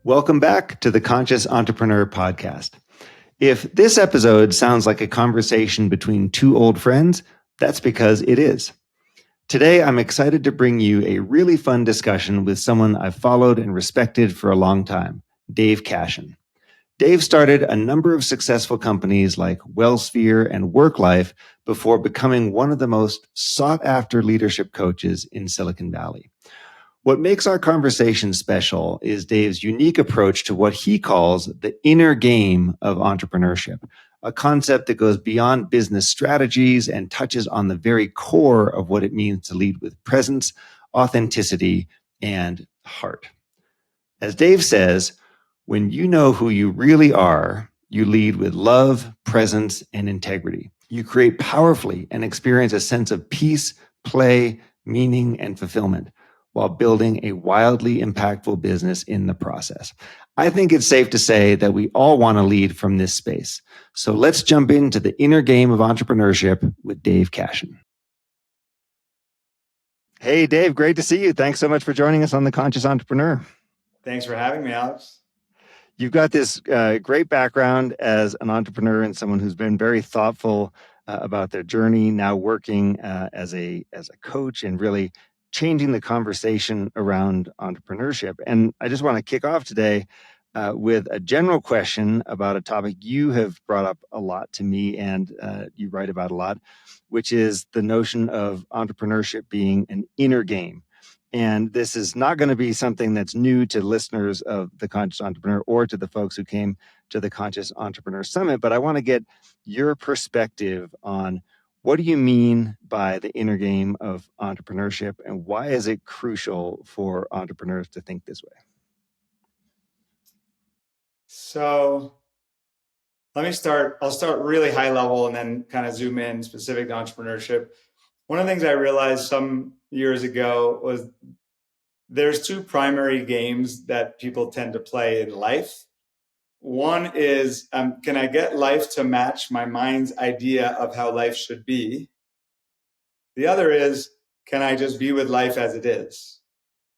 Welcome back to the Conscious Entrepreneur Podcast. If this episode sounds like a conversation between two old friends, that's because it is. Today, I'm excited to bring you a really fun discussion with someone I've followed and respected for a long time, Dave Kashen. Dave started a number of successful companies like WellSphere and WorkLife before becoming one of the most sought-after leadership coaches in Silicon Valley. What makes our conversation special is Dave's unique approach to what he calls the inner game of entrepreneurship, a concept that goes beyond business strategies and touches on the very core of what it means to lead with presence, authenticity, and heart. As Dave says, when you know who you really are, you lead with love, presence, and integrity. You create powerfully and experience a sense of peace, play, meaning, and fulfillment, while building a wildly impactful business in the process. I think it's safe to say that we all want to lead from this space. So let's jump into the inner game of entrepreneurship with Dave Kashen. Hey, Dave, great to see you. Thanks so much for joining us on The Conscious Entrepreneur. Thanks for having me, Alex. You've got this great background as an entrepreneur and someone who's been very thoughtful about their journey, now working as a coach and really changing the conversation around entrepreneurship. And I just want to kick off today with a general question about a topic you have brought up a lot to me and you write about a lot, which is the notion of entrepreneurship being an inner game. And this is not going to be something that's new to listeners of The Conscious Entrepreneur or to the folks who came to the Conscious Entrepreneur Summit, but I want to get your perspective on what do you mean by the inner game of entrepreneurship and why is it crucial for entrepreneurs to think this way? So I'll start really high level and then kind of zoom in specific to entrepreneurship. One of the things I realized some years ago was there's two primary games that people tend to play in life. One is, can I get life to match my mind's idea of how life should be? The other is, can I just be with life as it is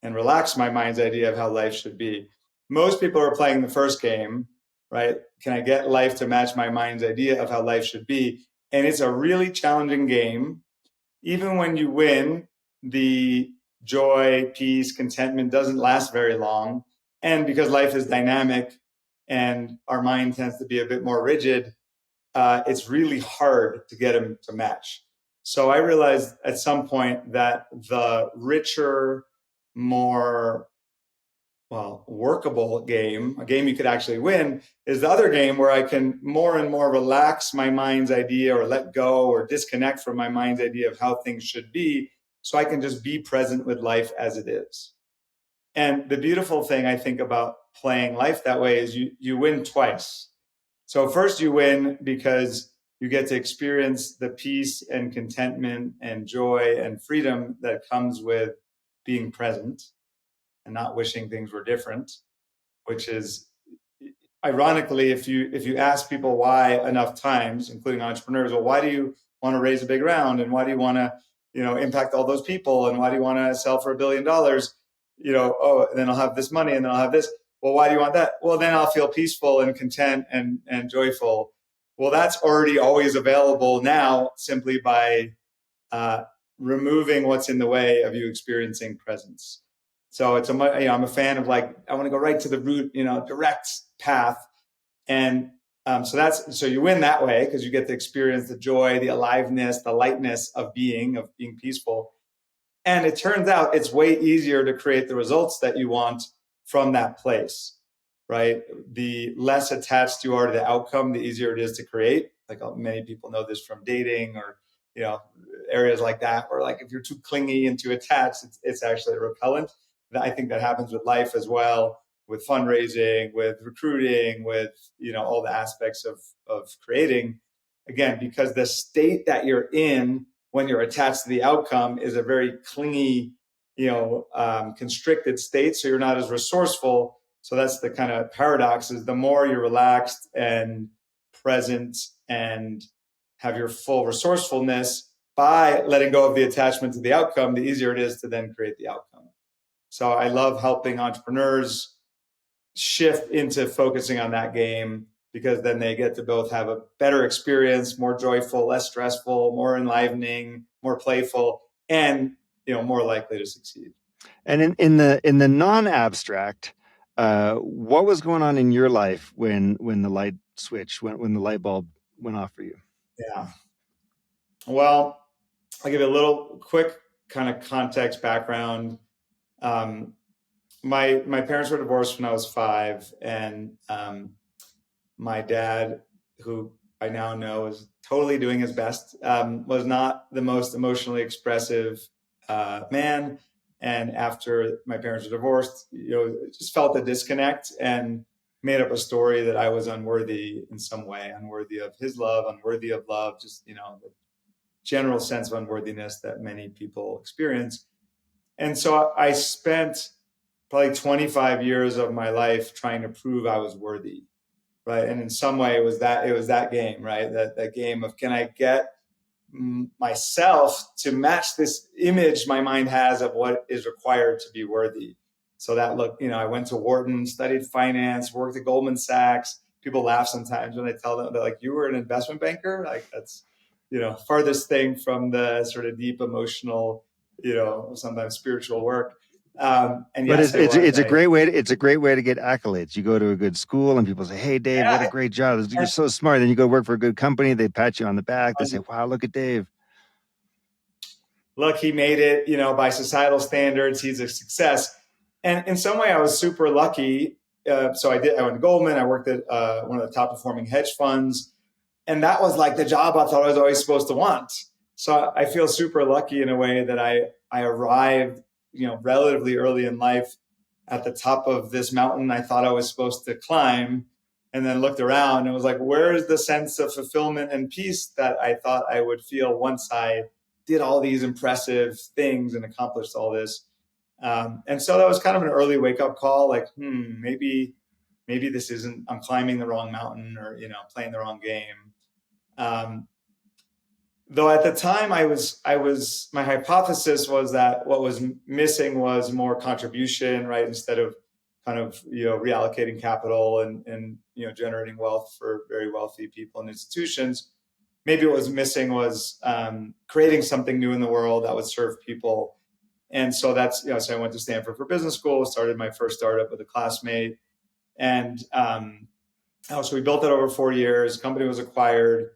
and relax my mind's idea of how life should be? Most people are playing the first game, right? Can I get life to match my mind's idea of how life should be? And it's a really challenging game. Even when you win, the joy, peace, contentment doesn't last very long. And because life is dynamic and our mind tends to be a bit more rigid, it's really hard to get them to match. So I realized at some point that the richer, more workable game, a game you could actually win, is the other game where I can more and more relax my mind's idea or let go or disconnect from my mind's idea of how things should be, so I can just be present with life as it is. And the beautiful thing I think about playing life that way is you win twice. So first you win because you get to experience the peace and contentment and joy and freedom that comes with being present and not wishing things were different, which is ironically, if you ask people why enough times, including entrepreneurs, well, why do you want to raise a big round and why do you want to, impact all those people and why do you want to sell for $1 billion? And then I'll have this money and then I'll have this. Well, why do you want that? Well, then I'll feel peaceful and content and joyful. Well, that's already always available now simply by removing what's in the way of you experiencing presence. So I'm a fan of I want to go right to the root, direct path. And so you win that way because you get to experience the joy, the aliveness, the lightness of being peaceful. And it turns out it's way easier to create the results that you want from that place, right? The less attached you are to the outcome, the easier it is to create. Like many people know this from dating or, areas like that, or if you're too clingy and too attached, it's actually repellent. I think that happens with life as well, with fundraising, with recruiting, with, all the aspects of creating. Again, because the state that you're in when you're attached to the outcome is a very clingy, constricted state. So you're not as resourceful. So that's the kind of paradox is the more you're relaxed and present and have your full resourcefulness by letting go of the attachment to the outcome, the easier it is to then create the outcome. So I love helping entrepreneurs shift into focusing on that game, because then they get to both have a better experience, more joyful, less stressful, more enlivening, more playful, and more likely to succeed. And in the non-abstract, what was going on in your life when the light switch, when the light bulb went off for you? Yeah. Well, I'll give you a little quick kind of context background. My parents were divorced when I was 5, and my dad, who I now know is totally doing his best, was not the most emotionally expressive man. And after my parents were divorced, just felt a disconnect and made up a story that I was unworthy in some way, unworthy of his love, unworthy of love, just, the general sense of unworthiness that many people experience. And so I spent probably 25 years of my life trying to prove I was worthy. Right. And in some way it was that game, right? That game of, can I get myself to match this image my mind has of what is required to be worthy. So that I went to Wharton, studied finance, worked at Goldman Sachs. People laugh sometimes when I tell them that, like, you were an investment banker. Like, that's, farthest thing from the sort of deep emotional, sometimes spiritual work. And But yes, I was. it's a great way. It's a great way to get accolades. You go to a good school, and people say, "Hey, Dave, what a Yeah, great job! You're so smart." Then you go work for a good company. They pat you on the back. They say, "Wow, look at Dave." Look, he made it, by societal standards. He's a success. And in some way, I was super lucky. So I went to Goldman. I worked at one of the top performing hedge funds. And that was like the job I thought I was always supposed to want. So I feel super lucky in a way that I arrived, relatively early in life at the top of this mountain I thought I was supposed to climb, and then looked around and was like, where is the sense of fulfillment and peace that I thought I would feel once I did all these impressive things and accomplished all this? And so that was kind of an early wake up call, like, maybe this isn't, I'm climbing the wrong mountain, or, playing the wrong game. Though at the time my hypothesis was that what was missing was more contribution, right? Instead of kind of, reallocating capital and generating wealth for very wealthy people and institutions. Maybe what was missing was creating something new in the world that would serve people. And so that's, so I went to Stanford for business school, started my first startup with a classmate. And so we built it over 4 years. Company was acquired.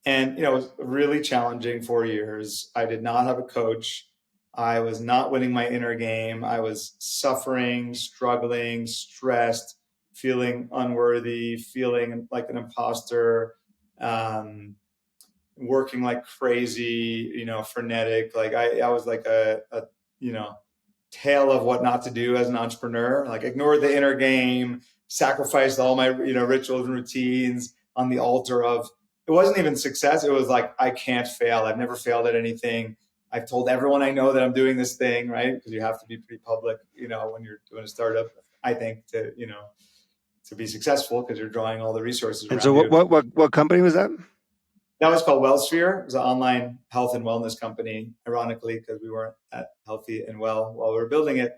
And, it was really challenging 4 years. I did not have a coach. I was not winning my inner game. I was suffering, struggling, stressed, feeling unworthy, feeling like an imposter, working like crazy, frenetic. Like I was like a tale of what not to do as an entrepreneur. Like, ignored the inner game, sacrificed all my, rituals and routines on the altar of, it wasn't even success. It was like, I can't fail. I've never failed at anything. I've told everyone I know that I'm doing this thing, right? Because you have to be pretty public, when you're doing a startup, I think, to be successful, because you're drawing all the resources And around so, you. what company was that? That was called WellSphere. It was an online health and wellness company, ironically, because we weren't that healthy and well while we were building it.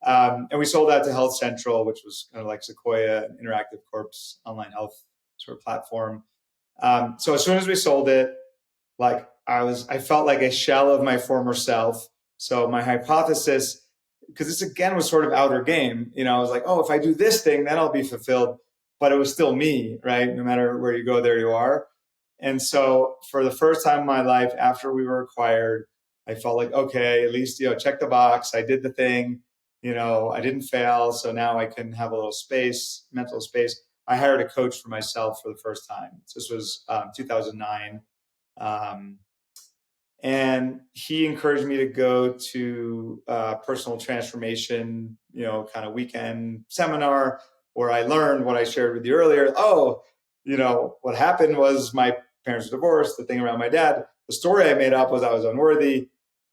And we sold that to Health Central, which was kind of like Sequoia, Interactive Corp's online health sort of platform. So as soon as we sold it, like, I felt like a shell of my former self. So my hypothesis, because this again was sort of outer game, I was like, oh, if I do this thing, then I'll be fulfilled. But it was still me, right? No matter where you go, there you are. And so for the first time in my life, after we were acquired, I felt like, okay, at least, check the box. I did the thing, I didn't fail. So now I can have a little space, mental space. I hired a coach for myself for the first time. So this was 2009. And he encouraged me to go to a personal transformation, kind of weekend seminar, where I learned what I shared with you earlier. Oh, what happened was my parents were divorced. The thing around my dad, the story I made up was I was unworthy.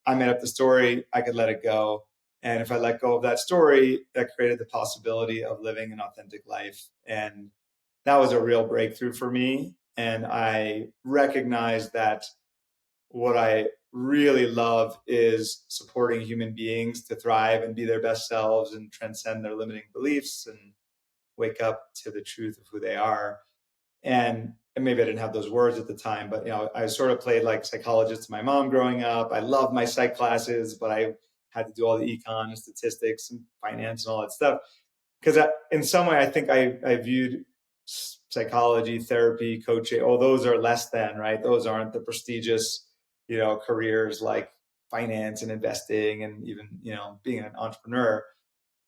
I made up the story. I could let it go. And if I let go of that story, that created the possibility of living an authentic life. And that was a real breakthrough for me. And I recognized that what I really love is supporting human beings to thrive and be their best selves and transcend their limiting beliefs. And wake up to the truth of who they are. And maybe I didn't have those words at the time, but I sort of played like psychologist to my mom growing up. I loved my psych classes, but I had to do all the econ and statistics and finance and all that stuff. Because in some way, I think I viewed psychology, therapy, coaching, those are less than, right? Those aren't the prestigious, careers like finance and investing and even, being an entrepreneur.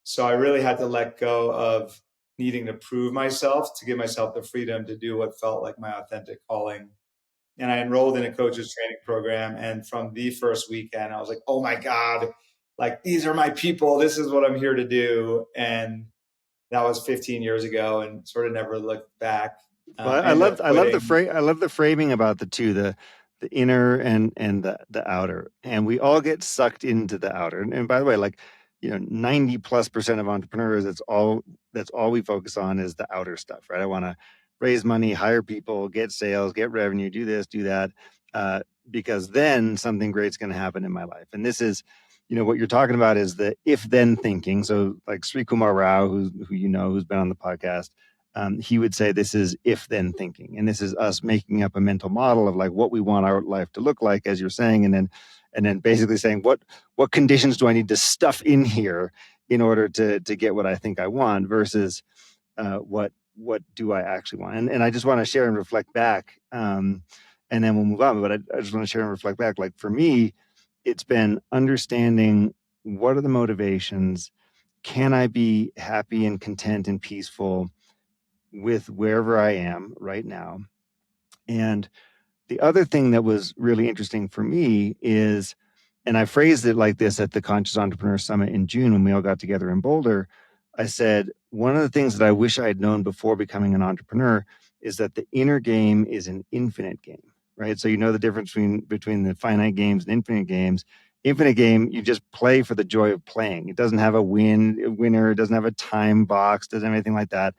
So I really had to let go of needing to prove myself to give myself the freedom to do what felt like my authentic calling. And I enrolled in a coach's training program. And from the first weekend, I was like, oh my God, like these are my people. This is what I'm here to do. And that was 15 years ago and sort of never looked back. Well, I ended up I love the quitting. I love the framing about the two, the inner and the outer, and we all get sucked into the outer. And by the way, like 90+% of entrepreneurs, that's all we focus on is the outer stuff, right? I want to raise money, hire people, get sales, get revenue, do this, do that, because then something great's going to happen in my life. And this is, what you're talking about is the if-then thinking. So like Sri Kumar Rao, who who's been on the podcast. He would say this is if-then thinking, and this is us making up a mental model of like what we want our life to look like, as you're saying, and then basically saying what conditions do I need to stuff in here in order to get what I think I want versus what do I actually want. And I just want to share and reflect back, and then we'll move on. But I just want to share and reflect back. Like for me, it's been understanding what are the motivations. Can I be happy and content and peaceful with wherever I am right now? And the other thing that was really interesting for me is, and I phrased it like this at the Conscious Entrepreneur Summit in June when we all got together in Boulder. I said, one of the things that I wish I had known before becoming an entrepreneur is that the inner game is an infinite game, right? So the difference between the finite games and infinite games. Infinite game, you just play for the joy of playing. It doesn't have a winner. It doesn't have a time box. Doesn't have anything like that.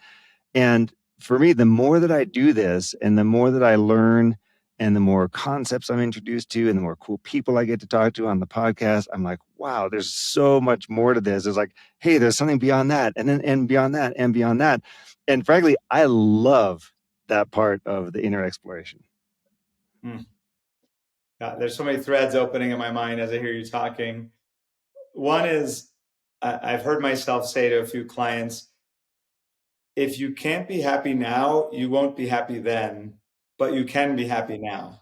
And for me, the more that I do this and the more that I learn and the more concepts I'm introduced to and the more cool people I get to talk to on the podcast, I'm like, wow, there's so much more to this. It's like, hey, there's something beyond that, and then and beyond that, and beyond that. And frankly, I love that part of the inner exploration. Hmm. Yeah, there's so many threads opening in my mind as I hear you talking. One is I've heard myself say to a few clients, if you can't be happy now, you won't be happy then, but you can be happy now.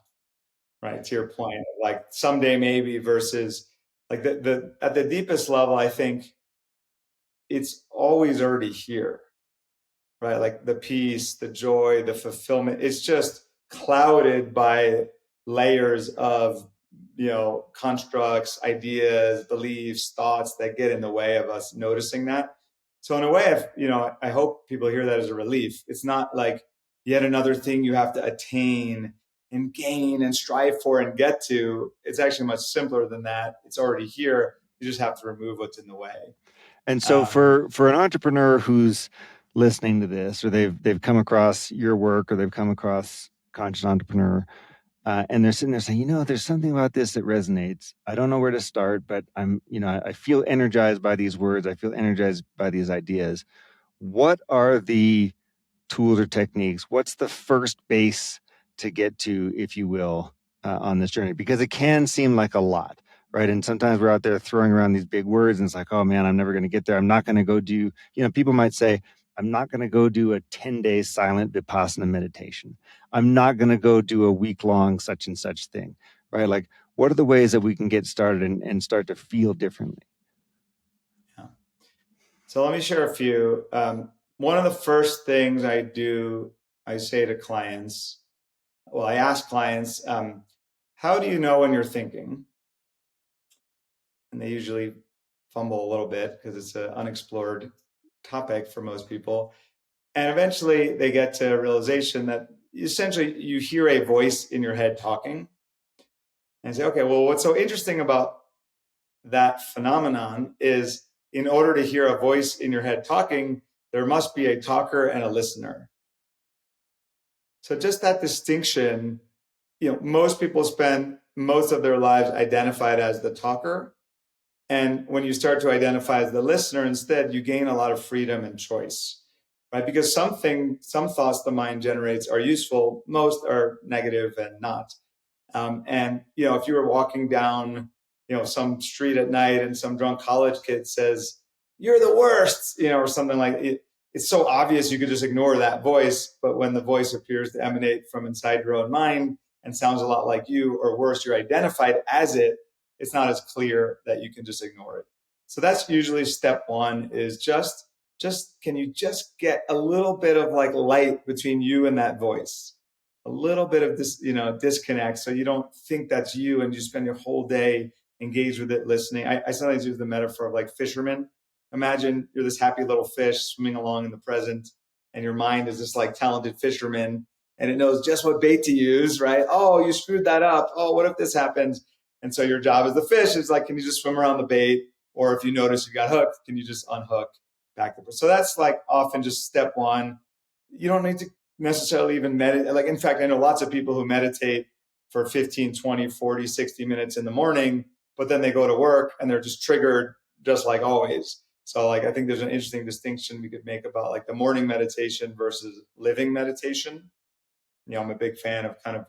Right. To your point, like someday maybe versus like the at the deepest level, I think it's always already here. Right. Like the peace, the joy, the fulfillment, it's just clouded by layers of constructs, ideas, beliefs, thoughts that get in the way of us noticing that. So in a way, I hope people hear that as a relief. It's not like yet another thing you have to attain and gain and strive for and get to. It's actually much simpler than that. It's already here. You just have to remove what's in the way. And so for an entrepreneur who's listening to this, or they've come across your work, or they've come across Conscious Entrepreneur, and they're sitting there saying, there's something about this that resonates. I don't know where to start, but I feel energized by these words. I feel energized by these ideas. What are the tools or techniques? What's the first base to get to, if you will, on this journey? Because it can seem like a lot, right? And sometimes we're out there throwing around these big words and it's like, oh man, I'm never going to get there. I'm not going to go do, people might say, I'm not going to go do a 10-day silent Vipassana meditation. I'm not going to go do a week-long such and such thing, right? Like, what are the ways that we can get started and start to feel differently? Yeah. So let me share a few. One of the first things I say to clients, I ask clients, how do you know when you're thinking? And they usually fumble a little bit because it's an unexplored topic for most people. And eventually they get to a realization that essentially you hear a voice in your head talking and say, okay, well, what's so interesting about that phenomenon is in order to hear a voice in your head talking, there must be a talker and a listener. So just that distinction, most people spend most of their lives identified as the talker. And when you start to identify as the listener instead, you gain a lot of freedom and choice. right? Because some thoughts the mind generates are useful, most are negative and not. And if you were walking down, some street at night and some drunk college kid says, "You're the worst," or something like it. It's so obvious you could just ignore that voice. But when the voice appears to emanate from inside your own mind and sounds a lot like you, or worse, you're identified as it, it's not as clear that you can just ignore it. So that's usually step one, is just can you just get a little bit of like light between you and that voice? A little bit of this, disconnect, so you don't think that's you and you spend your whole day engaged with it, listening. I sometimes use the metaphor of like fishermen. Imagine you're this happy little fish swimming along in the present, and your mind is this like talented fisherman, and it knows just what bait to use, right? Oh, you screwed that up. Oh, what if this happens? And so your job as the fish is like, can you just swim around the bait? Or if you notice you got hooked, can you just unhook back? So that's like often just step one. You don't need to necessarily even meditate. Like, in fact, I know lots of people who meditate for 15, 20, 40, 60 minutes in the morning, but then they go to work and they're just triggered just like always. So like, I think there's an interesting distinction we could make about like the morning meditation versus living meditation. I'm a big fan of kind of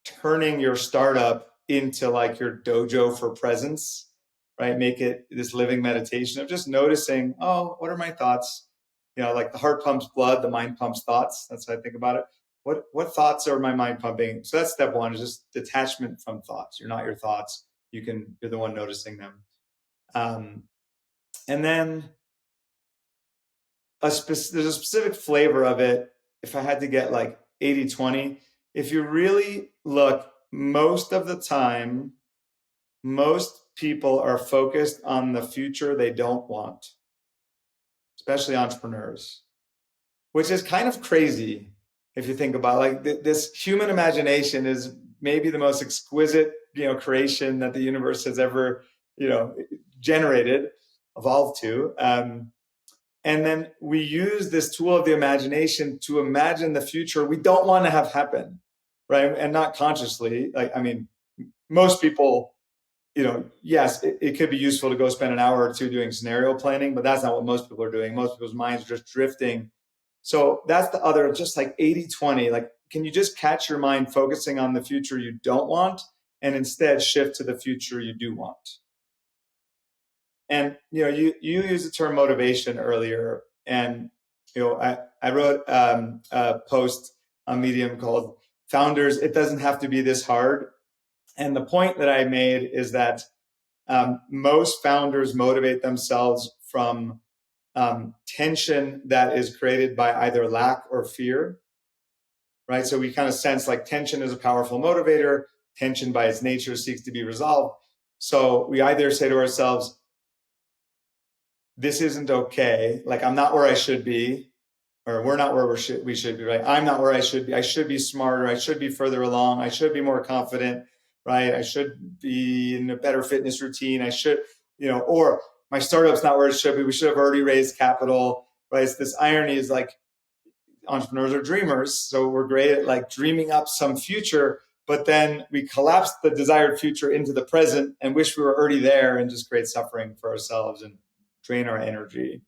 turning your startup into like your dojo for presence, right? Make it this living meditation of just noticing, oh, what are my thoughts? Like the heart pumps blood, the mind pumps thoughts. That's how I think about it. What thoughts are my mind pumping? So that's step one, is just detachment from thoughts. You're not your thoughts. You're the one noticing them. And then there's a specific flavor of it. If I had to get like 80-20, if you really look, most of the time, most people are focused on the future they don't want, especially entrepreneurs, which is kind of crazy if you think about it. Like this human imagination is maybe the most exquisite, creation that the universe has ever, generated, evolved to. And then we use this tool of the imagination to imagine the future we don't want to have happen, right? And not consciously. Most people, yes, it could be useful to go spend an hour or two doing scenario planning, but that's not what most people are doing. Most people's minds are just drifting. So that's the other, just like 80-20. Like, can you just catch your mind focusing on the future you don't want and instead shift to the future you do want? And you used the term motivation earlier, and I wrote a post on Medium called "Founders, It Doesn't Have to Be This Hard." And the point that I made is that most founders motivate themselves from tension that is created by either lack or fear, right? So we kind of sense like tension is a powerful motivator. Tension by its nature seeks to be resolved. So we either say to ourselves, this isn't okay. Like, I'm not where I should be, or we're not where we should be, right? I'm not where I should be. I should be smarter. I should be further along. I should be more confident, right? I should be in a better fitness routine. I should, or my startup's not where it should be. We should have already raised capital, right? It's this irony is like entrepreneurs are dreamers. So we're great at like dreaming up some future, but then we collapse the desired future into the present and wish we were already there, and just create suffering for ourselves and drain our energy.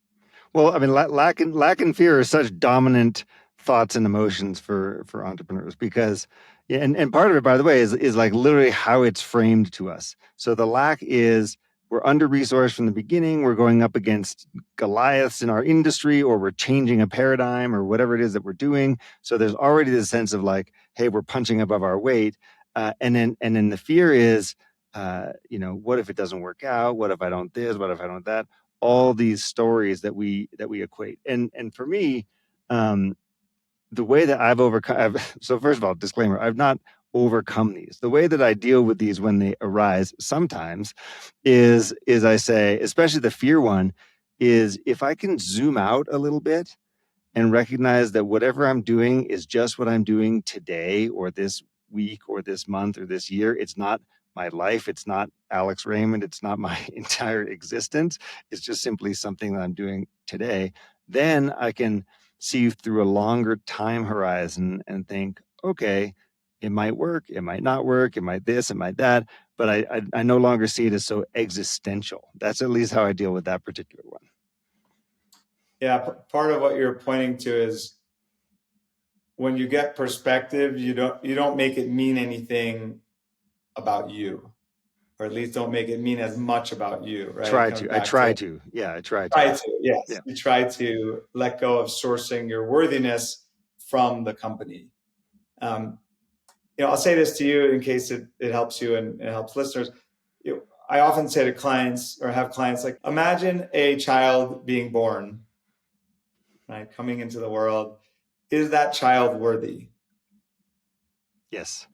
Well, lack and fear are such dominant thoughts and emotions for entrepreneurs, because, yeah, and part of it, by the way, is like literally how it's framed to us. So the lack is, we're under resourced from the beginning. We're going up against Goliaths in our industry, or we're changing a paradigm, or whatever it is that we're doing. So there's already this sense of like, hey, we're punching above our weight. And then the fear is, what if it doesn't work out? What if I don't this? What if I don't that? All these stories that we equate. And for me, the way that I've overcome, so first of all, disclaimer, I've not overcome these. The way that I deal with these when they arise sometimes is I say, especially the fear one, is if I can zoom out a little bit and recognize that whatever I'm doing is just what I'm doing today, or this week, or this month, or this year. It's not my life. It's not Alex Raymond. It's not my entire existence. It's just simply something that I'm doing today. Then I can see through a longer time horizon and think, okay, it might work, it might not work, it might this, it might that, but I no longer see it as so existential. That's at least how I deal with that particular one. Yeah, part of what you're pointing to is when you get perspective, you don't make it mean anything about you, or at least don't make it mean as much about you, right? It comes I back try to to. Yeah, I try try to. to, yes. Yeah. You try to let go of sourcing your worthiness from the company. I'll say this to you in case it helps you and it helps listeners. I often say to clients or have clients like, imagine a child being born, right, coming into the world. Is that child worthy? Yes.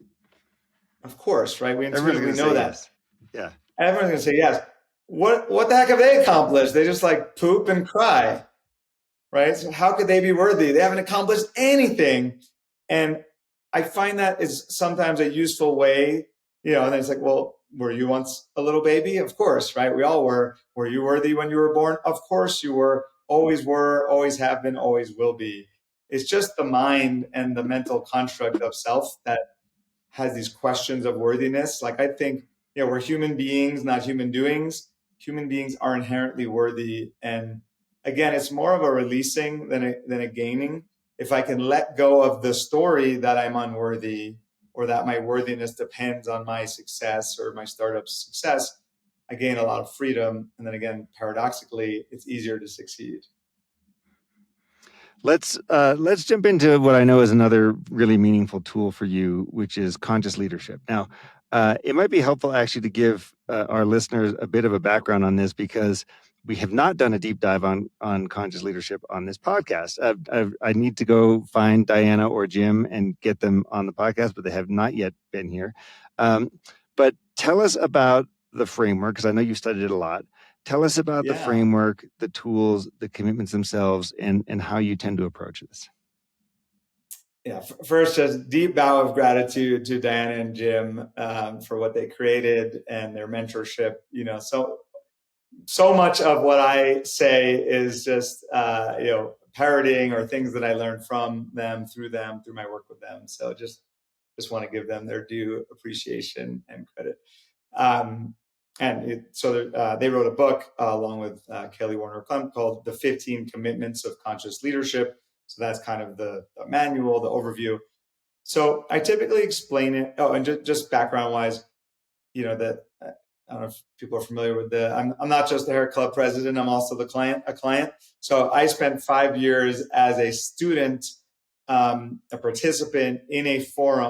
Of course, right? We Everyone's intuitively going to know say that. yes. Yeah. Everyone's going to say yes. What the heck have they accomplished? They just like poop and cry, right? So how could they be worthy? They haven't accomplished anything. And I find that is sometimes a useful way, and it's like, well, were you once a little baby? Of course, right? We all were. Were you worthy when you were born? Of course you were, always have been, always will be. It's just the mind and the mental construct of self that has these questions of worthiness. Like I think, we're human beings, not human doings. Human beings are inherently worthy. And again, it's more of a releasing than a gaining. If I can let go of the story that I'm unworthy or that my worthiness depends on my success or my startup's success, I gain a lot of freedom. And then again, paradoxically, it's easier to succeed. Let's jump into what I know is another really meaningful tool for you, which is conscious leadership. Now, it might be helpful actually to give our listeners a bit of a background on this because we have not done a deep dive on conscious leadership on this podcast. I need to go find Diana or Jim and get them on the podcast, but they have not yet been here. But tell us about the framework, because I know you studied it a lot. Tell us about the framework, the tools, the commitments themselves, and how you tend to approach this. Yeah, first, just deep bow of gratitude to Diana and Jim for what they created and their mentorship. So much of what I say is just parroting or things that I learned from them, through my work with them. So just want to give them their due appreciation and credit. They wrote a book along with Kelly Warner called The 15 Commitments of Conscious Leadership. So that's kind of the manual, the overview. So I typically explain it. Oh, and just background wise, that I don't know if people are familiar with I'm not just the hair club president. I'm also a client. So I spent 5 years as a student, a participant in a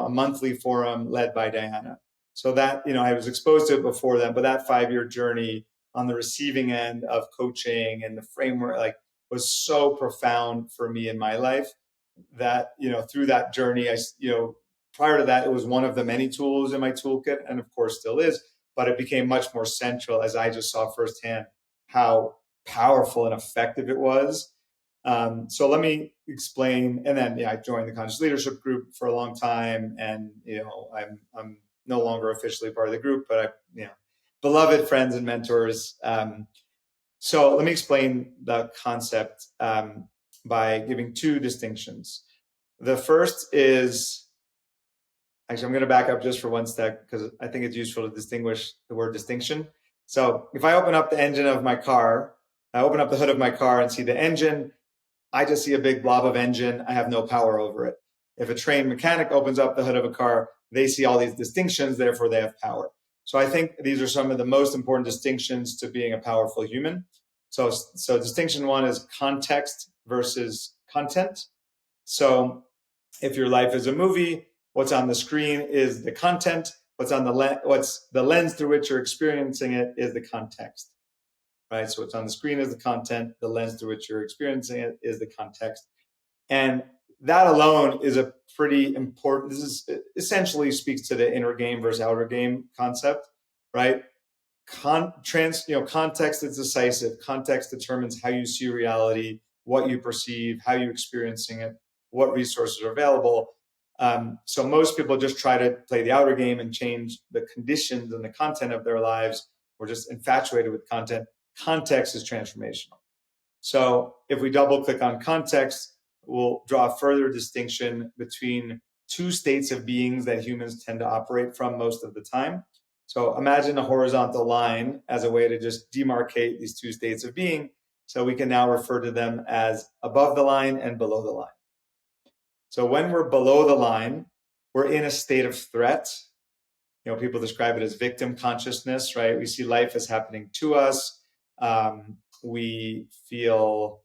monthly forum led by Diana. So that, I was exposed to it before then, but that 5-year journey on the receiving end of coaching and the framework, was so profound for me in my life that, through that journey, prior to that, it was one of the many tools in my toolkit, and of course still is, but it became much more central as I just saw firsthand how powerful and effective it was. So let me explain. And then, I joined the Conscious Leadership Group for a long time, and I'm no longer officially part of the group, but beloved friends and mentors. So let me explain the concept by giving two distinctions. The first is, actually, I'm going to back up just for one step because I think it's useful to distinguish the word distinction. So if I open up the engine of my car, I open up the hood of my car and see the engine, I just see a big blob of engine. I have no power over it. If a trained mechanic opens up the hood of a car, they see all these distinctions, therefore they have power. So I think these are some of the most important distinctions to being a powerful human. So distinction one is context versus content. So if your life is a movie, what's on the screen is the content. What's the lens through which you're experiencing it is the context. Right? So what's on the screen is the content. The lens through which you're experiencing it is the context. And that alone is a pretty important, this is essentially speaks to the inner game versus outer game concept, right? Context is decisive. Context determines how you see reality, what you perceive, how you're experiencing it, what resources are available. So most people just try to play the outer game and change the conditions and the content of their lives. We're just infatuated with content. Context is transformational. So if we double click on context, we'll draw a further distinction between two states of beings that humans tend to operate from most of the time. So imagine a horizontal line as a way to just demarcate these two states of being. So we can now refer to them as above the line and below the line. So when we're below the line, we're in a state of threat. People describe it as victim consciousness, right? We see life as happening to us. We feel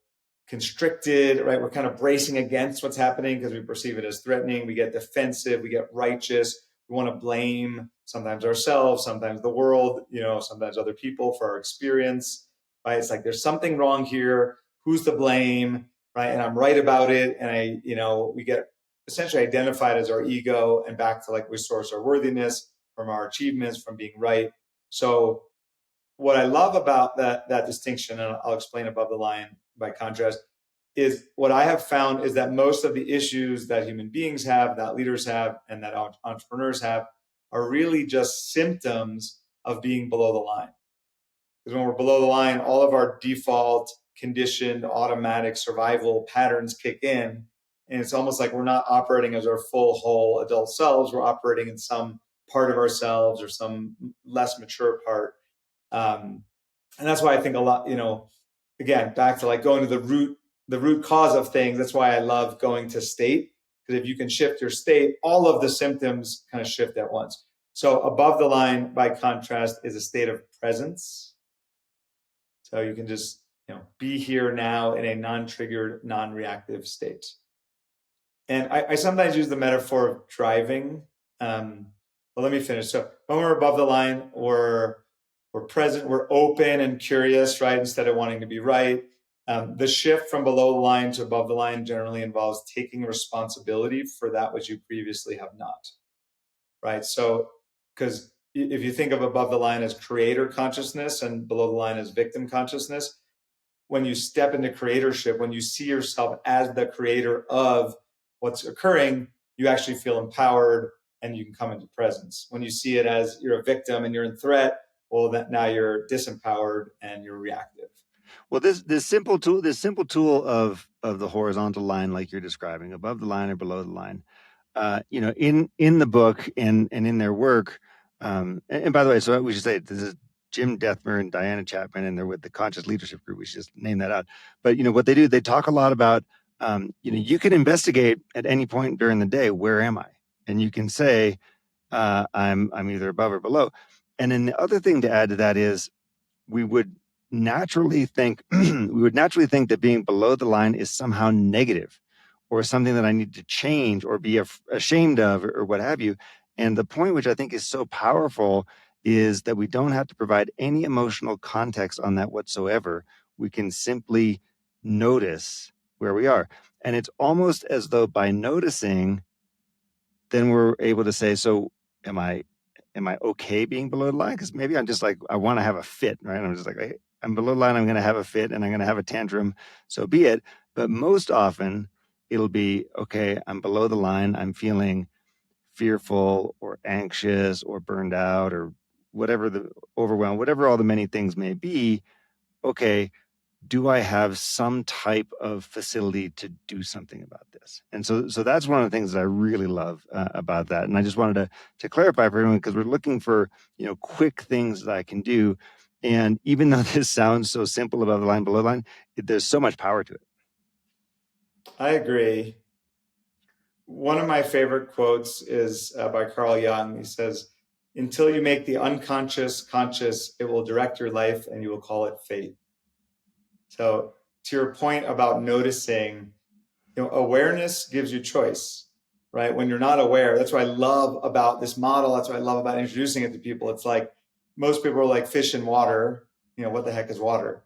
constricted, right? We're kind of bracing against what's happening because we perceive it as threatening. We get defensive, we get righteous. We want to blame sometimes ourselves, sometimes the world, sometimes other people for our experience, right? It's like, there's something wrong here. Who's to blame, right? And I'm right about it. And we get essentially identified as our ego, and back to like we source our worthiness from our achievements, from being right. So what I love about that distinction, and I'll explain above the line by contrast, is what I have found is that most of the issues that human beings have, that leaders have, and that entrepreneurs have are really just symptoms of being below the line. Because when we're below the line, all of our default, conditioned, automatic survival patterns kick in. And it's almost like we're not operating as our full, whole adult selves. We're operating in some part of ourselves or some less mature part. And that's why I think a lot, again, back to like going to the root cause of things. That's why I love going to state, because if you can shift your state, all of the symptoms kind of shift at once. So above the line, by contrast, is a state of presence. So you can just, be here now in a non-triggered, non-reactive state. And I sometimes use the metaphor of driving. But let me finish. So when we're above the line, we're present, we're open and curious, right? Instead of wanting to be right. The shift from below the line to above the line generally involves taking responsibility for that which you previously have not, right? So, because if you think of above the line as creator consciousness and below the line as victim consciousness, when you step into creatorship, when you see yourself as the creator of what's occurring, you actually feel empowered and you can come into presence. When you see it as you're a victim and you're in threat, well, that now you're disempowered and you're reactive. Well, this simple tool of the horizontal line, like you're describing, above the line or below the line, in the book and in their work. And by the way, so we should say this is Jim Dethmer and Diana Chapman, and they're with the Conscious Leadership Group. We should just name that out. But what they do, they talk a lot about, you can investigate at any point during the day, where am I? And you can say, I'm either above or below. And then the other thing to add to that is, we would naturally think that being below the line is somehow negative, or something that I need to change or be ashamed of, or what have you. And the point, which I think is so powerful, is that we don't have to provide any emotional context on that whatsoever. We can simply notice where we are. And it's almost as though by noticing, then we're able to say, so am I okay being below the line? Because maybe I'm just like, I want to have a fit, right? I'm just like, I'm below the line, I'm going to have a fit and I'm going to have a tantrum. So be it. But most often it'll be, okay, I'm below the line. I'm feeling fearful or anxious or burned out or whatever, the overwhelmed, whatever all the many things may be. Okay, do I have some type of facility to do something about this? And so that's one of the things that I really love about that. And I just wanted to clarify for everyone, because we're looking for, quick things that I can do. And even though this sounds so simple, above the line, below the line, there's so much power to it. I agree. One of my favorite quotes is by Carl Jung. He says, "Until you make the unconscious conscious, it will direct your life and you will call it fate." So to your point about noticing, awareness gives you choice, right? When you're not aware, that's what I love about this model. That's what I love about introducing it to people. It's like, most people are like fish in water. What the heck is water,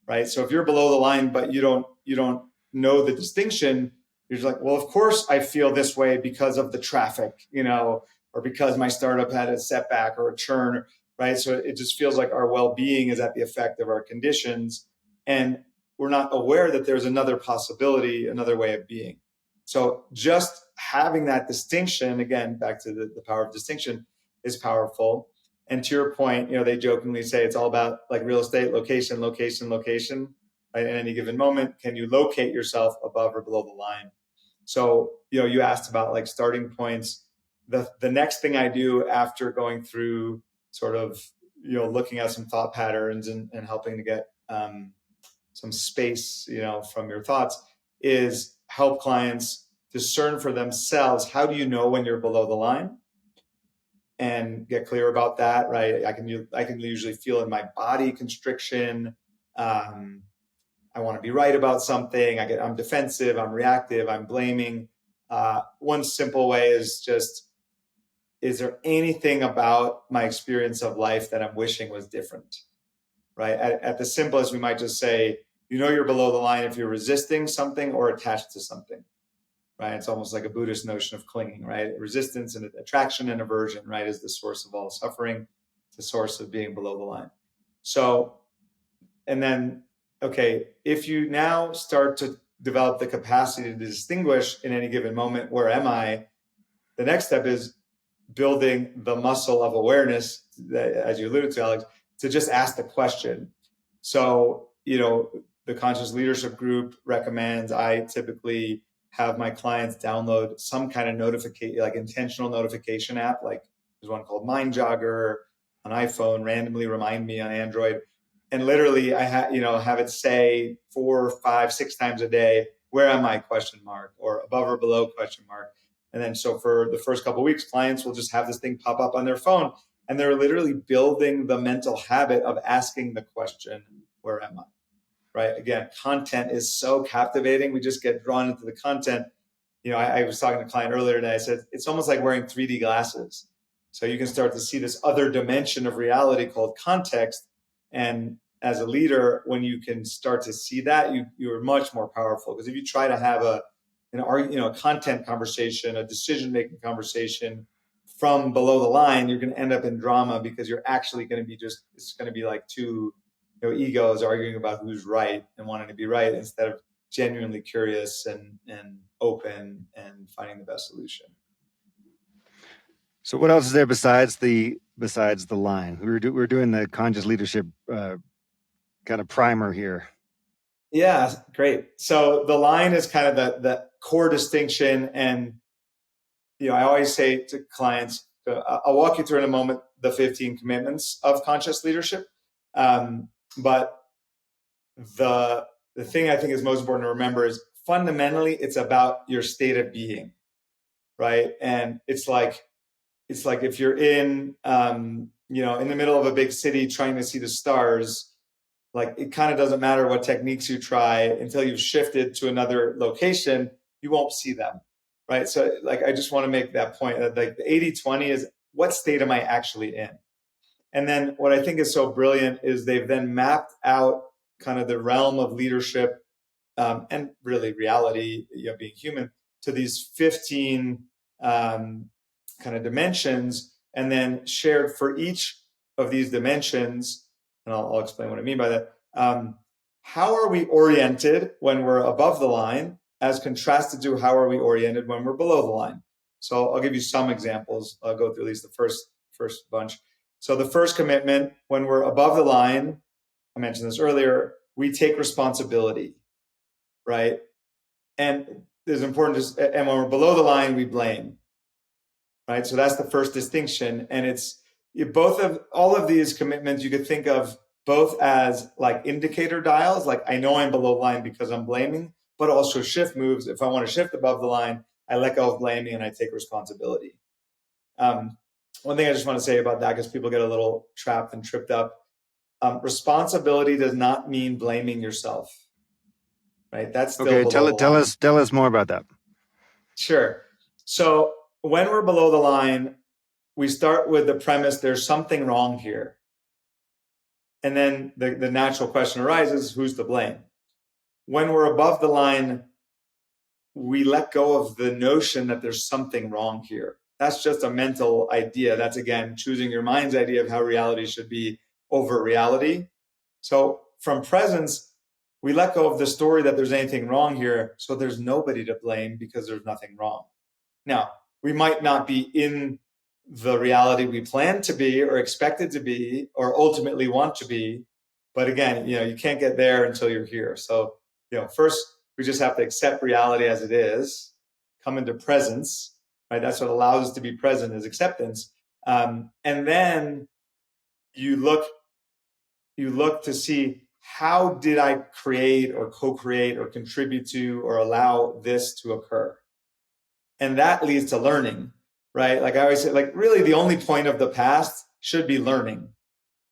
right? So if you're below the line, but you don't know the distinction, you're just like, well, of course I feel this way because of the traffic, or because my startup had a setback or a churn, right? So it just feels like our well-being is at the effect of our conditions. And we're not aware that there's another possibility, another way of being. So just having that distinction, again, back to the power of distinction, is powerful. And to your point, they jokingly say it's all about like real estate, location, location, location. Right? At any given moment, can you locate yourself above or below the line? So, you asked about like starting points. The next thing I do after going through sort of, looking at some thought patterns and helping to get space, from your thoughts, is help clients discern for themselves. How do you know when you're below the line? And get clear about that, right? I can usually feel in my body constriction. I want to be right about something. I'm defensive. I'm reactive. I'm blaming. One simple way is just, is there anything about my experience of life that I'm wishing was different? Right? At the simplest, we might just say, you're below the line if you're resisting something or attached to something. Right? It's almost like a Buddhist notion of clinging, right? Resistance and attraction and aversion, right, is the source of all suffering. It's the source of being below the line. So, and then, okay, if you now start to develop the capacity to distinguish in any given moment, where am I? The next step is building the muscle of awareness, that, as you alluded to, Alex, to just ask the question. So, the Conscious Leadership Group recommends, I typically have my clients download some kind of notification, like intentional notification app. Like there's one called Mind Jogger on iPhone, randomly remind me on Android. And literally I have it say 4, 5, 6 times a day, where am I ? Or above or below ? And then so for the first couple of weeks, clients will just have this thing pop up on their phone, and they're literally building the mental habit of asking the question, where am I? Right? Again, content is so captivating. We just get drawn into the content. I was talking to a client earlier today. I said, it's almost like wearing 3D glasses. So you can start to see this other dimension of reality called context. And as a leader, when you can start to see that, you're much more powerful. Because if you try to have a content conversation, a decision-making conversation from below the line, you're going to end up in drama, because you're actually going to be it's going to be like two egos arguing about who's right and wanting to be right, instead of genuinely curious and open and finding the best solution. So what else is there besides the line? We're doing the conscious leadership kind of primer here. Yeah, great. So the line is kind of the core distinction. And, I always say to clients, I'll walk you through in a moment the 15 commitments of conscious leadership. But the thing I think is most important to remember is, fundamentally, it's about your state of being, right? And it's like if you're in in the middle of a big city trying to see the stars, like it kind of doesn't matter what techniques you try, until you've shifted to another location, you won't see them, right? So like, I just want to make that point that like the 80-20 is, what state am I actually in? And then what I think is so brilliant is they've then mapped out kind of the realm of leadership and really reality, being human, to these 15 kind of dimensions, and then shared for each of these dimensions. And I'll explain what I mean by that. How are we oriented when we're above the line, as contrasted to how are we oriented when we're below the line? So I'll give you some examples. I'll go through at least the first bunch. So the first commitment, when we're above the line, I mentioned this earlier, we take responsibility, right? And it's important and when we're below the line, we blame, right? So that's the first distinction. And it's all of these commitments you could think of both as like indicator dials, like I know I'm below the line because I'm blaming, but also shift moves. If I want to shift above the line, I let go of blaming and I take responsibility. One thing I just want to say about that, because people get a little trapped and tripped up, responsibility does not mean blaming yourself, right? That's still okay. Tell us more about that. Sure. So when we're below the line, we start with the premise there's something wrong here. And then the natural question arises, who's to blame? When we're above the line, we let go of the notion that there's something wrong here. That's just a mental idea. That's, again, choosing your mind's idea of how reality should be over reality. So from presence, we let go of the story that there's anything wrong here. So there's nobody to blame because there's nothing wrong. Now, we might not be in the reality we plan to be or expected to be or ultimately want to be. But again, you can't get there until you're here. So, first we just have to accept reality as it is, come into presence, right? That's what allows us to be present, is acceptance. And then you look to see, how did I create or co-create or contribute to or allow this to occur? And that leads to learning, right? Like I always say, like really the only point of the past should be learning,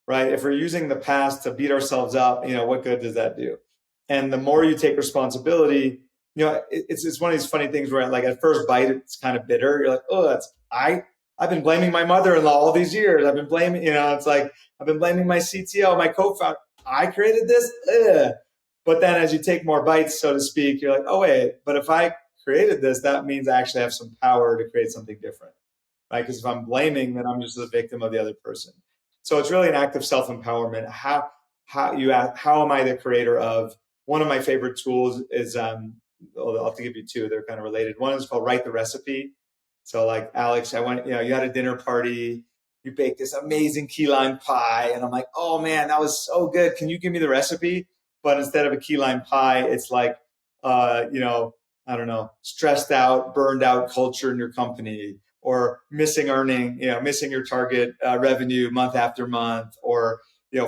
right? If we're using the past to beat ourselves up, what good does that do? And the more you take responsibility, it's one of these funny things where like at first bite, it's kind of bitter. You're like, oh, I've been blaming my mother-in-law all these years. I've been blaming, it's like, I've been blaming my CTO, my co-founder. I created this. Ugh. But then as you take more bites, so to speak, you're like, oh, wait, but if I created this, that means I actually have some power to create something different, right? Because if I'm blaming, then I'm just the victim of the other person. So it's really an act of self-empowerment. How am I the creator of? One of my favorite tools is I'll have to give you two. They're kind of related. One is called Write the Recipe. So like Alex, I went, you had a dinner party, you baked this amazing key lime pie, and I'm like, oh man, that was so good. Can you give me the recipe? But instead of a key lime pie, it's like, I don't know, stressed out, burned out culture in your company, or missing your target revenue month after month, or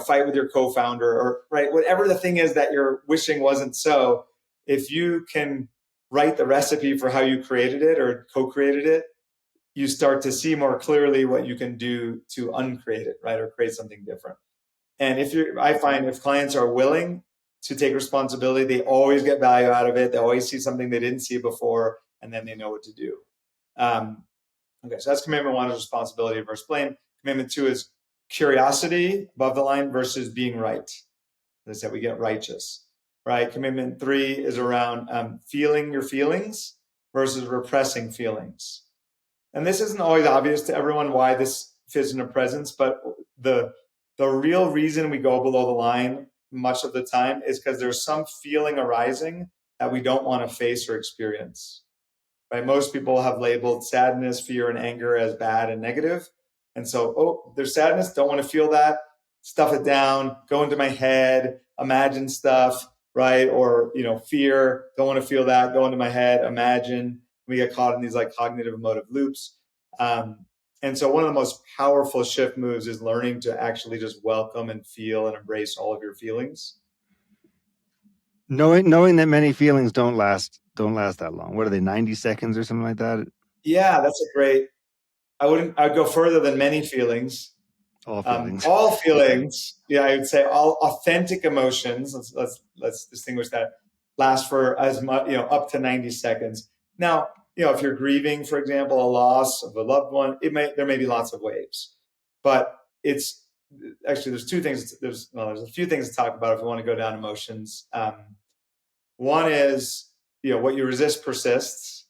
fight with your co-founder, or right, whatever the thing is that you're wishing wasn't so. If you can write the recipe for how you created it or co-created it, you start to see more clearly what you can do to uncreate it, right, or create something different. And I find if clients are willing to take responsibility, they always get value out of it. They always see something they didn't see before, and then they know what to do. Okay, so that's commitment one, is responsibility versus blame. Commitment two is curiosity, above the line, versus being right. As I said, we get righteous, right? Commitment three is around feeling your feelings versus repressing feelings. And this isn't always obvious to everyone why this fits into presence, but the real reason we go below the line much of the time is because there's some feeling arising that we don't want to face or experience. Right? Most people have labeled sadness, fear, and anger as bad and negative. And so, there's sadness, don't want to feel that, stuff it down, go into my head, imagine stuff, right? Or, fear, don't want to feel that, go into my head, imagine. We get caught in these like cognitive emotive loops. And so one of the most powerful shift moves is learning to actually just welcome and feel and embrace all of your feelings. Knowing that many feelings don't last that long. What are they, 90 seconds or something like that? Yeah, that's a great. I'd go further than many feelings. All feelings. All feelings. Yeah, I would say all authentic emotions. Let's distinguish that. Last for as much, up to 90 seconds. Now, if you're grieving, for example, a loss of a loved one, there may be lots of waves, but it's actually there's two things. There's a few things to talk about if you want to go down emotions. One is what you resist persists,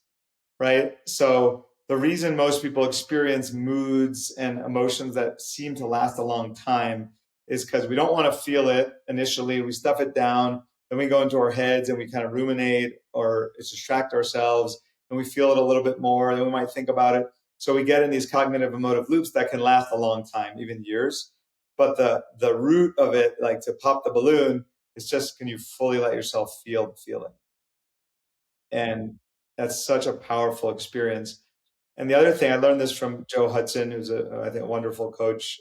right? So the reason most people experience moods and emotions that seem to last a long time is because we don't want to feel it initially. We stuff it down, then we go into our heads and we kind of ruminate or distract ourselves, and we feel it a little bit more, then we might think about it. So we get in these cognitive emotive loops that can last a long time, even years. But the root of it, like to pop the balloon, is just, can you fully let yourself feel the feeling? And that's such a powerful experience. And the other thing, I learned this from Joe Hudson, who's I think a wonderful coach,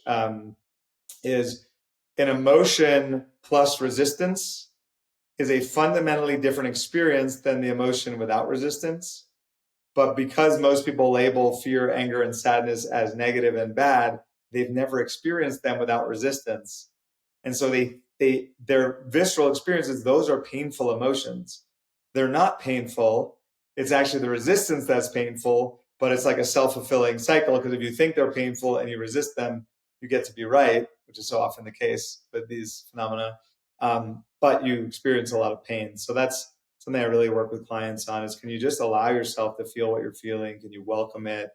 is an emotion plus resistance is a fundamentally different experience than the emotion without resistance. But because most people label fear, anger, and sadness as negative and bad, they've never experienced them without resistance. And so their visceral experiences, those are painful emotions. They're not painful. It's actually the resistance that's painful, but it's like a self-fulfilling cycle, because if you think they're painful and you resist them, you get to be right, which is so often the case with these phenomena. But you experience a lot of pain. So that's something I really work with clients on, is can you just allow yourself to feel what you're feeling? Can you welcome it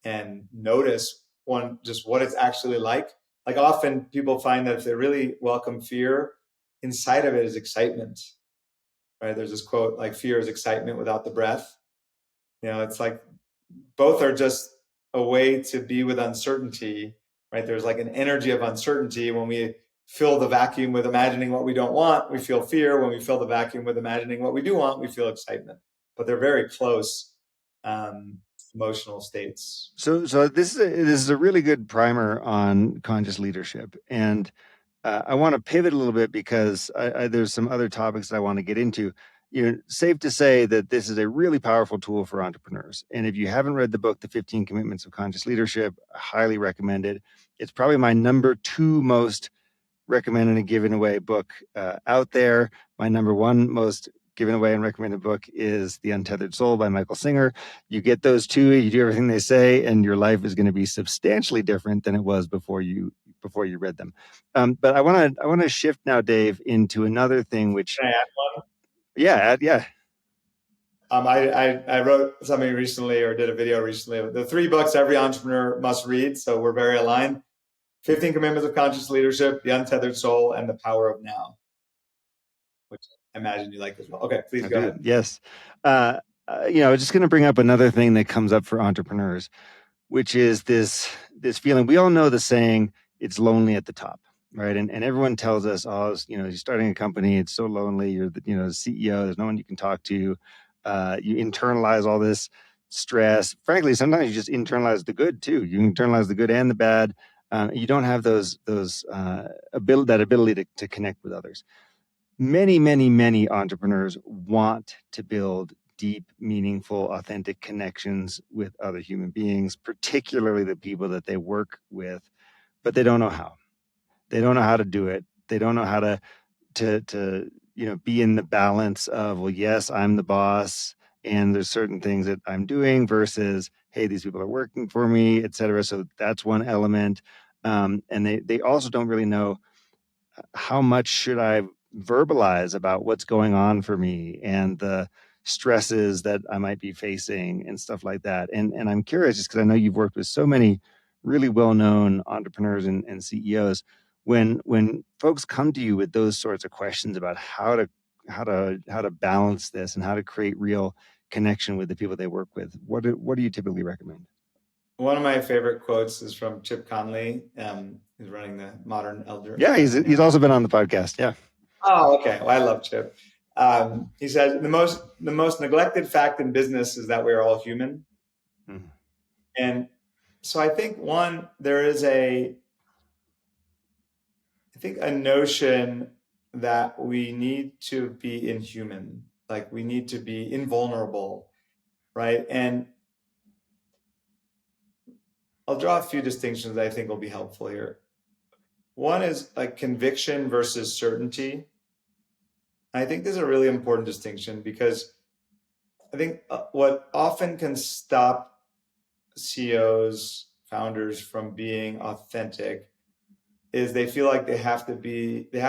and notice just what it's actually like? Like often people find that if they really welcome fear, inside of it is excitement, right? There's this quote, like, fear is excitement without the breath. It's like both are just a way to be with uncertainty, right? There's like an energy of uncertainty. When we fill the vacuum with imagining what we don't want, we feel fear. When we fill the vacuum with imagining what we do want, we feel excitement. But they're very close emotional states. So this is a really good primer on conscious leadership. And I want to pivot a little bit because there's some other topics that I want to get into. Safe to say that this is a really powerful tool for entrepreneurs. And if you haven't read the book, The 15 Commitments of Conscious Leadership, I highly recommend it. It's probably my number 2 most recommended and given away book out there. My number 1 most given away and recommended book is The Untethered Soul by Michael Singer. You get those 2, you do everything they say, and your life is going to be substantially different than it was before you read them. But I want to shift now, Dave, into another thing. Which, Can I add one? Yeah. I wrote something recently, or did a video recently. The 3 books every entrepreneur must read. So we're very aligned: 15 Commitments of Conscious Leadership, The Untethered Soul, and The Power of Now, which I imagine you like as well. Okay, please go ahead. Yes. I was just going to bring up another thing that comes up for entrepreneurs, which is this feeling. We all know the saying, it's lonely at the top, right? And everyone tells us, oh, you're starting a company, it's so lonely. You're the CEO, there's no one you can talk to. You internalize all this stress. Frankly, sometimes you just internalize the good too. You internalize the good and the bad. You don't have that ability to connect with others. Many entrepreneurs want to build deep, meaningful, authentic connections with other human beings, particularly the people that they work with, but they don't know how. They don't know how to do it. They don't know how to be in the balance of, well, yes, I'm the boss, and there's certain things that I'm doing versus, hey, these people are working for me, et cetera. So that's one element. And they also don't really know, how much should I verbalize about what's going on for me and the stresses that I might be facing and stuff like that. And I'm curious, just because I know you've worked with so many really well-known entrepreneurs and CEOs, when folks come to you with those sorts of questions about how to balance this and how to create real connection with the people they work with, what do you typically recommend? One of my favorite quotes is from Chip Conley, who's running the Modern Elder. Yeah, he's also been on the podcast. Yeah. Oh, okay. Well, I love Chip. He says the most neglected fact in business is that we are all human. Mm-hmm. And so I think there is a notion that we need to be inhuman, like we need to be invulnerable, right? And I'll draw a few distinctions that I think will be helpful here. One is like conviction versus certainty. I think this is a really important distinction, because I think what often can stop CEOs, founders from being authentic is they feel like they have to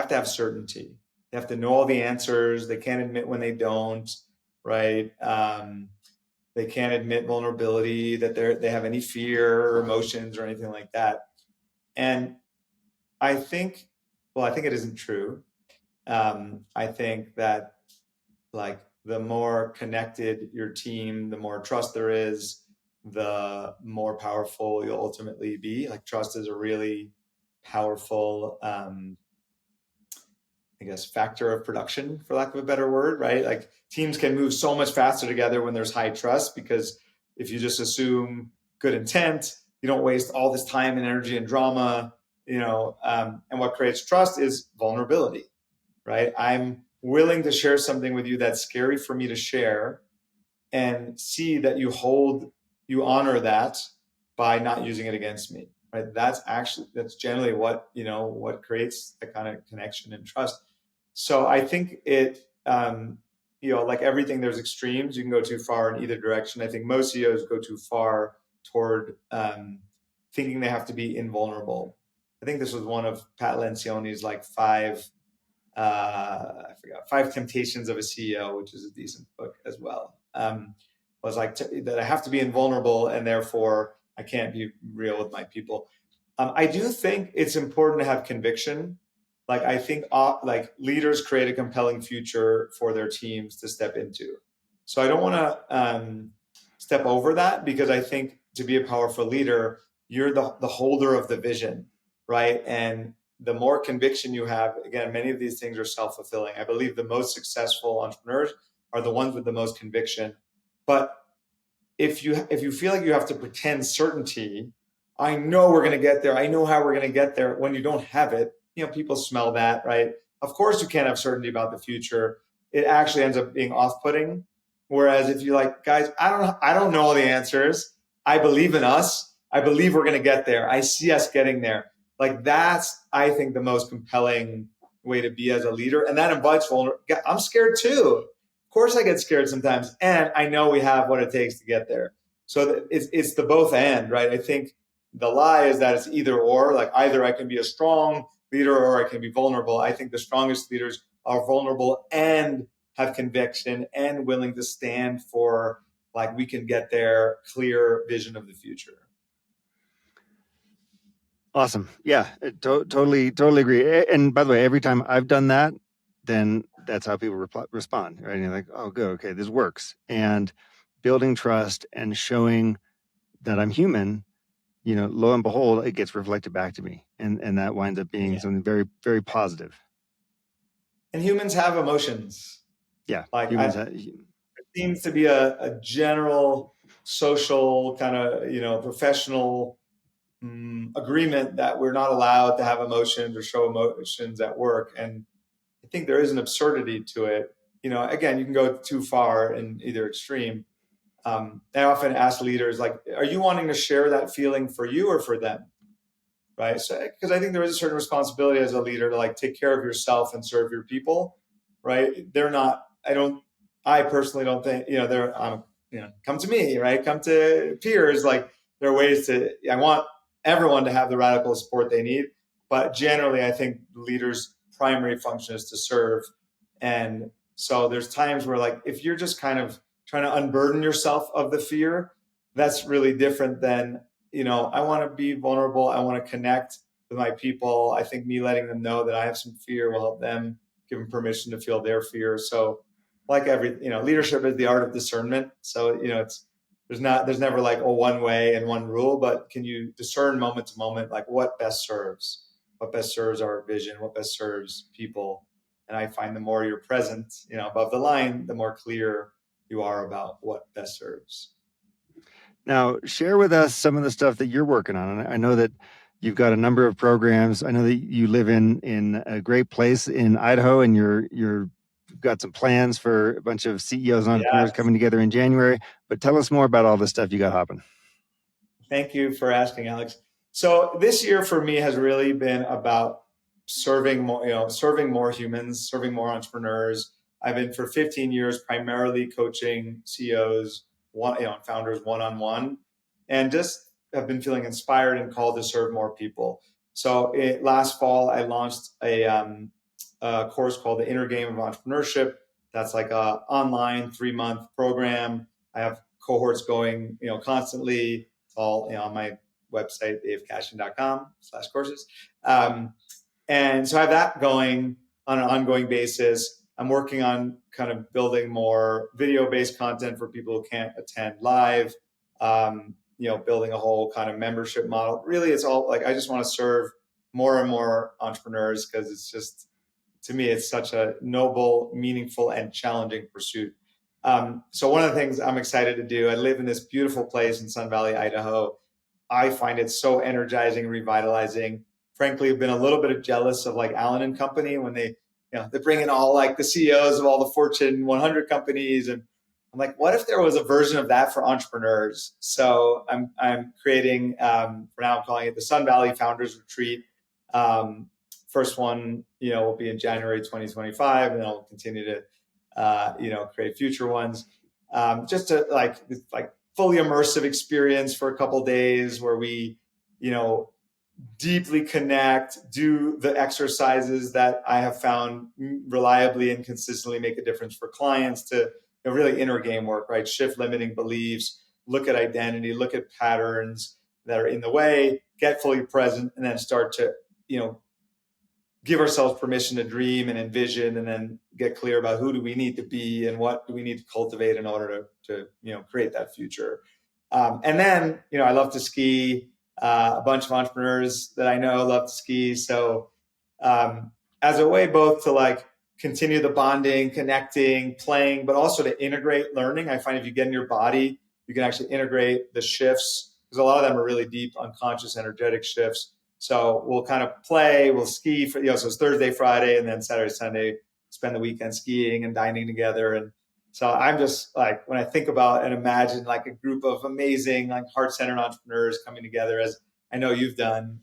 have certainty. They have to know all the answers. They can't admit when they don't, right? They can't admit vulnerability, that they have any fear or emotions or anything like that. And I think it isn't true. I think that, like, the more connected your team, the more trust there is, the more powerful you'll ultimately be. Like, trust is a really powerful, factor of production, for lack of a better word, right? Like, teams can move so much faster together when there's high trust, because if you just assume good intent, you don't waste all this time and energy and drama, and what creates trust is vulnerability, right? I'm willing to share something with you that's scary for me to share, and see that you honor that by not using it against me, right? That's generally what creates the kind of connection and trust. So I think like everything, there's extremes. You can go too far in either direction. I think most CEOs go too far toward thinking they have to be invulnerable. I think this was one of Pat Lencioni's like five Temptations of a CEO, which is a decent book as well. Was like that I have to be invulnerable, and therefore I can't be real with my people. I do think it's important to have conviction. Like, I think like leaders create a compelling future for their teams to step into. So I don't want to step over that, because I think to be a powerful leader, you're the holder of the vision, right? And the more conviction you have, again, many of these things are self-fulfilling. I believe the most successful entrepreneurs are the ones with the most conviction. But if you feel like you have to pretend certainty, I know we're going to get there, I know how we're going to get there, when you don't have it, people smell that, right? Of course, you can't have certainty about the future. It actually ends up being off-putting. Whereas if you're like, guys, I don't know all the answers. I believe in us. I believe we're going to get there. I see us getting there. Like that's, I think, the most compelling way to be as a leader. And that invites vulnerability. I'm scared too. Of course I get scared sometimes. And I know we have what it takes to get there. So it's the both and, right? I think the lie is that it's either or, like either I can be a strong leader or I can be vulnerable. I think the strongest leaders are vulnerable and have conviction and willing to stand for, like, we can get there, clear vision of the future. Awesome. Yeah, totally agree. And by the way, every time I've done that, then that's how people respond, right? And you're like, oh, good, okay, this works. And building trust and showing that I'm human, lo and behold, it gets reflected back to me, and that winds up being something very, very positive. And humans have emotions. Yeah, like there seems to be a general social kind of professional agreement that we're not allowed to have emotions or show emotions at work. And I think there is an absurdity to it. Again, you can go too far in either extreme. I often ask leaders, like, are you wanting to share that feeling for you or for them? Right? So, because I think there is a certain responsibility as a leader to like take care of yourself and serve your people. Right? I personally don't think, come to me, right? Come to peers. Like there are ways I want everyone to have the radical support they need. But generally, I think leaders' primary function is to serve. And so there's times where, like, if you're just kind of trying to unburden yourself of the fear, that's really different than, I want to be vulnerable. I want to connect with my people. I think me letting them know that I have some fear will help them, give them permission to feel their fear. So like leadership is the art of discernment. So, there's never like a one way and one rule, but can you discern moment to moment, like what best serves our vision, what best serves people. And I find the more you're present, above the line, the more clear you are about what best serves. Now, share with us some of the stuff that you're working on. I know that you've got a number of programs. I know that you live in a great place in Idaho, and you've got some plans for a bunch of CEOs and entrepreneurs coming together in January. But tell us more about all the stuff you got hopping. Thank you for asking, Alex. So this year for me has really been about serving more humans, serving more entrepreneurs. I've been for 15 years primarily coaching CEOs, founders one-on-one, and just have been feeling inspired and called to serve more people. So last fall, I launched a course called The Inner Game of Entrepreneurship. That's like a online 3-month program. I have cohorts going, constantly. It's all on my website, davekashen.com/courses. And so I have that going on an ongoing basis. I'm working on kind of building more video-based content for people who can't attend live, building a whole kind of membership model. Really, it's all like I just want to serve more and more entrepreneurs because it's just, to me, it's such a noble, meaningful, and challenging pursuit. So one of the things I'm excited to do, I live in this beautiful place in Sun Valley, Idaho. I find it so energizing, revitalizing. Frankly, I've been a little bit jealous of like Allen and Company when they bring in all like the CEOs of all the Fortune 100 companies. And I'm like, what if there was a version of that for entrepreneurs? So I'm creating, for now I'm calling it the Sun Valley Founders Retreat. First one, will be in January 2025, and I'll continue to, create future ones. Just to like fully immersive experience for a couple of days where we, deeply connect, do the exercises that I have found reliably and consistently make a difference for clients to really inner game work, right? Shift limiting beliefs, look at identity, look at patterns that are in the way, get fully present, and then start to, give ourselves permission to dream and envision, and then get clear about who do we need to be and what do we need to cultivate in order to create that future. And then, I love to ski. A bunch of entrepreneurs that I know love to ski. So as a way both to like continue the bonding, connecting, playing, but also to integrate learning. I find if you get in your body, you can actually integrate the shifts, because a lot of them are really deep, unconscious, energetic shifts. So we'll kind of play, we'll ski for, so it's Thursday, Friday, and then Saturday, Sunday, spend the weekend skiing and dining together. And so I'm just like, when I think about and imagine like a group of amazing, like heart-centered entrepreneurs coming together, as I know you've done,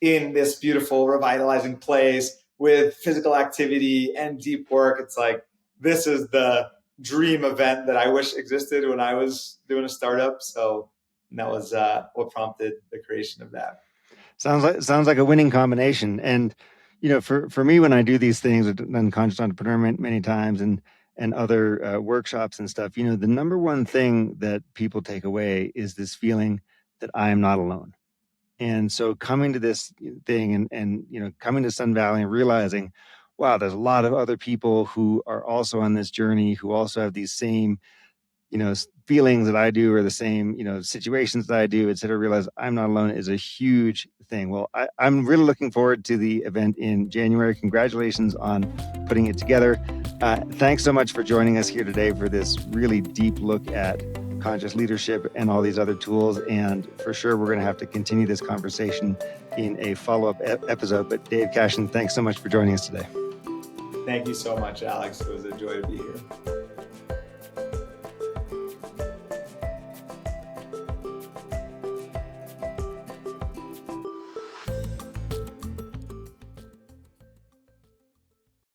in this beautiful, revitalizing place with physical activity and deep work. It's like, this is the dream event that I wish existed when I was doing a startup. So that was what prompted the creation of that. Sounds like a winning combination. And for me, when I do these things with Unconscious Entrepreneur many times and other workshops and stuff, the number one thing that people take away is this feeling that I am not alone. And so coming to this thing and coming to Sun Valley and realizing, wow, there's a lot of other people who are also on this journey, who also have these same feelings that I do, or the same, situations that I do, et cetera. Realize I'm not alone is a huge thing. Well, I'm really looking forward to the event in January. Congratulations on putting it together. Thanks so much for joining us here today for this really deep look at conscious leadership and all these other tools. And for sure, we're going to have to continue this conversation in a follow-up episode. But Dave Kashen, thanks so much for joining us today. Thank you so much, Alex. It was a joy to be here.